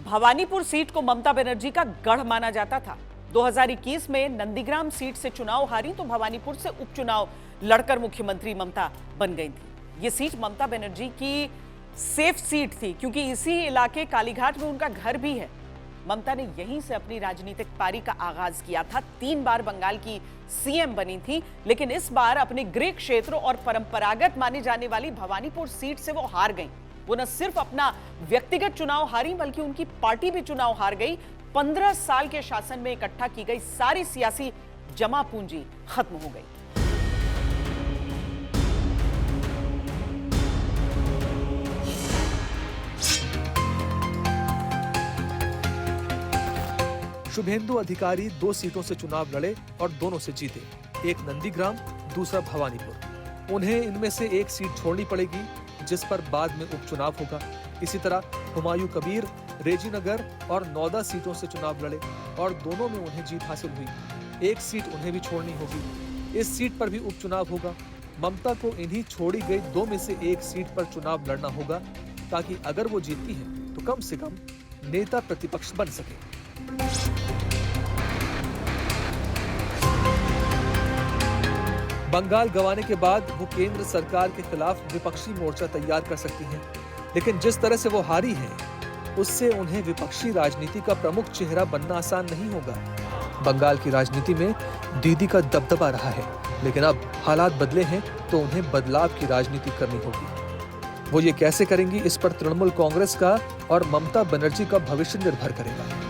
Bhawanipur seat को ममता बनर्जी का गढ़ माना जाता था। 2021 में नंदीग्राम सीट से चुनाव हारी तो भवानीपुर से उपचुनाव लड़कर मुख्यमंत्री ममता बन गई थी। ये सीट ममता बनर्जी की सेफ सीट थी क्योंकि इसी इलाके कालीघाट में उनका घर भी है। ममता ने यहीं से अपनी राजनीतिक पारी का आगाज किया था। 3 बार बंगाल की सीएम बनी थी, लेकिन इस बार अपने गृह क्षेत्र और परंपरागत मानी जाने वाली भवानीपुर सीट से वो हार गई। वो न सिर्फ अपना व्यक्तिगत चुनाव हारी बल्कि उनकी पार्टी भी चुनाव हार गई। 15 साल के शासन में इकट्ठा की गई सारी सियासी जमा पूंजी खत्म हो गई। शुभेंदु अधिकारी 2 सीटों से चुनाव लड़े और दोनों से जीते। एक नंदीग्राम, दूसरा भवानीपुर। उन्हें इनमें से एक सीट छोड़नी पड़ेगी जिस पर बाद में उपचुनाव होगा। इसी तरह हुमायूं कबीर, रेजीनगर और नौदा सीटों से चुनाव लड़े और दोनों में उन्हें जीत हासिल हुई। एक सीट उन्हें भी छोड़नी होगी। इस सीट पर भी उपचुनाव होगा। ममता को इन्हीं छोड़ी गई 2 में से एक सीट पर चुनाव लड़ना होगा ताकि अगर वो जीतती हैं तो कम से कम नेता प्रतिपक्ष बन सके। बंगाल गंवाने के बाद वो केंद्र सरकार के खिलाफ विपक्षी मोर्चा तैयार कर सकती हैं, लेकिन जिस तरह से वो हारी हैं, उससे उन्हें विपक्षी राजनीति का प्रमुख चेहरा बनना आसान नहीं होगा। बंगाल की राजनीति में दीदी का दबदबा रहा है, लेकिन अब हालात बदले हैं तो उन्हें बदलाव की राजनीति करनी होगी। वो ये कैसे करेंगी, इस पर तृणमूल कांग्रेस का और ममता बनर्जी का भविष्य निर्भर करेगा।